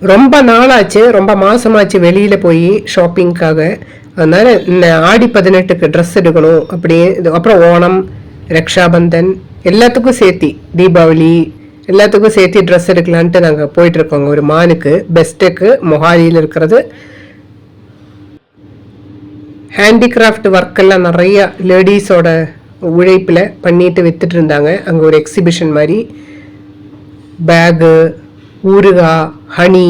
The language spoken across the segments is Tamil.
ரொம்ப நாளாச்சு, ரொம்ப மாசமாச்சு வெளியில போய் ஷாப்பிங்காக. அதனால இந்த ஆடி 18க்கு ட்ரெஸ் எடுக்கணும் அப்படியே. அப்புறம் ஓணம், ரக்ஷாபந்தன் எல்லாத்துக்கும் சேர்த்தி, தீபாவளி எல்லாத்துக்கும் சேர்த்து ட்ரெஸ் எடுக்கலான்ட்டு நாங்கள் போயிட்டு இருக்கோங்க. ஒரு மாலுக்கு, பெஸ்ட்டுக்கு, மொஹாலியில் இருக்கிறது. ஹேண்டிகிராஃப்ட் ஒர்க் எல்லாம் நிறைய லேடிஸோட உழைப்பில் பண்ணிட்டு வித்துட்டு இருந்தாங்க. அங்கே ஒரு எக்ஸிபிஷன் மாதிரி பேகு, ஊறுகாய், ஹனி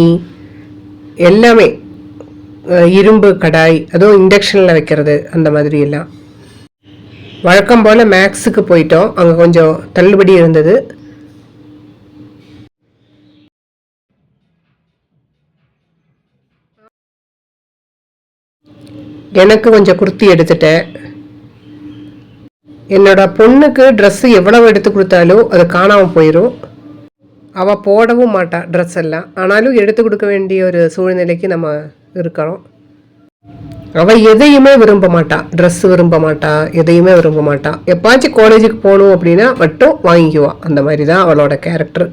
எல்லாமே, இரும்பு கடாய், அதுவும் இண்டக்ஷனில் வைக்கிறது, அந்த மாதிரி எல்லாம். வழக்கம் போல் மேக்ஸுக்கு போயிட்டோம். அங்கே கொஞ்சம் தள்ளுபடி இருந்தது. எனக்கு கொஞ்சம் குர்த்தி எடுத்துட்டேன். என்னோட பொண்ணுக்கு ட்ரெஸ்ஸு எவ்வளவு எடுத்து கொடுத்தாலும் அது காணாமல் போயிடும். அவள் போடவும் மாட்டா ட்ரெஸ் எல்லாம். ஆனாலும் எடுத்து கொடுக்க வேண்டிய ஒரு சூழ்நிலைக்கு நம்ம இருக்கிறோம். அவள் எதையுமே விரும்ப மாட்டா, ட்ரெஸ் விரும்ப மாட்டா, எதையுமே விரும்ப மாட்டா. எப்பாச்சும் காலேஜுக்கு போகணும் அப்படின்னா மட்டும் வாங்கிக்குவா. அந்த மாதிரி தான் அவளோட கேரக்டர்.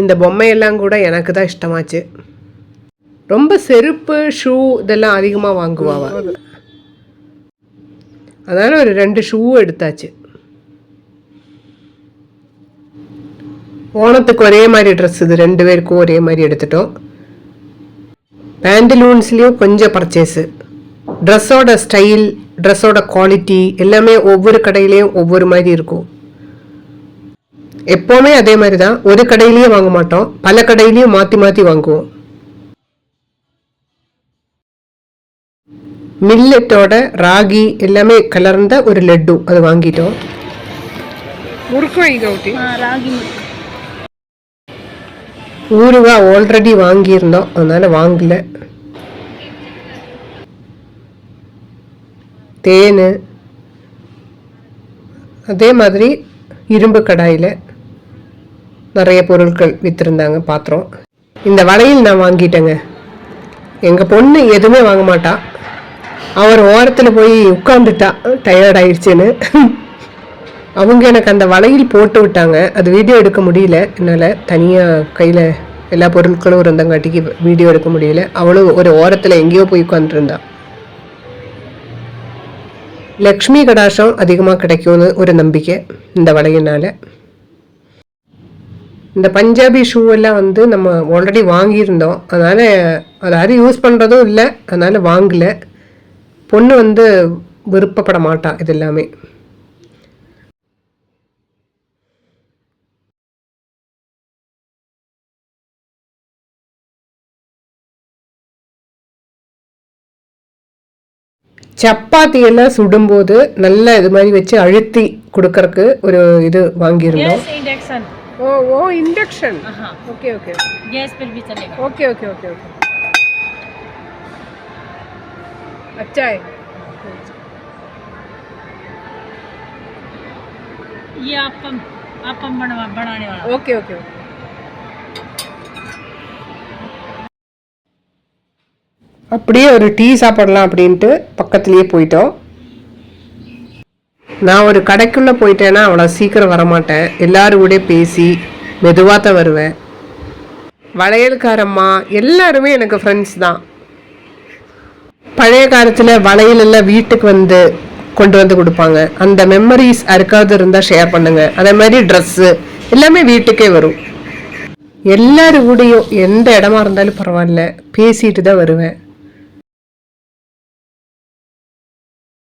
இந்த பொம்மையெல்லாம் கூட எனக்கு தான் இஷ்டமாச்சு. ரொம்ப செருப்பு, ஷூ இதெல்லாம் அதிகமாக வாங்குவாவ. அதனால ஒரு 2 ஷூ எடுத்தாச்சு. ஓணத்துக்கு ஒரே மாதிரி ட்ரெஸ், இது 2 பேருக்கும் ஒரே மாதிரி எடுத்துட்டோம். பேண்டலூன்ஸ்லேயும் கொஞ்சம் பர்ச்சேஸு. ட்ரெஸ்ஸோட ஸ்டைல், ட்ரெஸ்ஸோட குவாலிட்டி எல்லாமே ஒவ்வொரு கடையிலையும் ஒவ்வொரு மாதிரி இருக்கும். எப்போவுமே அதே மாதிரி தான், ஒரு கடையிலேயே வாங்க மாட்டோம், பல கடையிலையும் மாற்றி மாற்றி வாங்குவோம். மில்லட்டோட ராகி எல்லாமே கலர்ந்த ஒரு லட்டு அது வாங்கிட்டோம். ஊறுகாய் ஆல்ரெடி வாங்கியிருந்தோம், அதனால வாங்கல. தேன், அதே மாதிரி இரும்பு கடாயில் நிறைய பொருட்கள் விற்றுருந்தாங்க, பாத்திரம். இந்த வளையல் நான் வாங்கிட்டேங்க. எங்கள் பொண்ணு எதுவுமே வாங்க மாட்டா. அவர் ஓரத்தில் போய் உட்காந்துட்டா, டயர்ட் ஆயிடுச்சுன்னு. அவங்க எனக்கு அந்த வளையல் போட்டு விட்டாங்க. அது வீடியோ எடுக்க முடியல என்னால். தனியாக கையில் எல்லா பொருட்களும் இருந்தங்காட்டிக்கு வீடியோ எடுக்க முடியல. அவளும் ஒரு ஓரத்தில் எங்கேயோ போய் உட்காந்துருந்தா. லக்ஷ்மி கடாட்சம் அதிகமாக கிடைக்கும்னு ஒரு நம்பிக்கை இந்த வளையனால். இந்த பஞ்சாபி ஷூ எல்லாம் வந்து நம்ம ஆல்ரெடி வாங்கியிருந்தோம். அதனால் அதை யாரும் யூஸ் பண்ணுறதும் இல்லை, அதனால் வாங்கலை. பொண்ணு வந்து விருப்பப்பட மாட்டா இது எல்லாமே. சப்பாத்தி எல்லாம் சுடும்போது நல்லா இது மாதிரி வச்சு அழுத்தி கொடுக்கறதுக்கு ஒரு இது வாங்கியிருந்தோம். ஓ इंडक्शन ओके ओके गैस पर भी चलेगा ओके ओके ओके ओके अच्छा है ये आपम बनाने वाला ओके ओके ओके அப்படியே ஒரு டீ சாப்பிடலாம் அப்படின்ட்டு பக்கத்துலேயே போயிட்டோம். நான் ஒரு கடைக்குள்ளே போயிட்டேன்னா அவ்வளோ சீக்கிரம் வரமாட்டேன். எல்லாரும் கூட பேசி மெதுவாக தான் வருவேன். வளையல்காரம்மா எல்லாருமே எனக்கு ஃப்ரெண்ட்ஸ் தான். பழைய காலத்தில் வளையலெல்லாம் வீட்டுக்கு வந்து கொண்டு வந்து கொடுப்பாங்க. அந்த மெமரிஸ் யாருக்காவது இருந்தால் ஷேர் பண்ணுங்கள். அதே மாதிரி ட்ரெஸ்ஸு எல்லாமே வீட்டுக்கே வரும். எல்லாரும் கூடயும் எந்த இடமா இருந்தாலும் பரவாயில்ல பேசிட்டு தான் வருவேன்.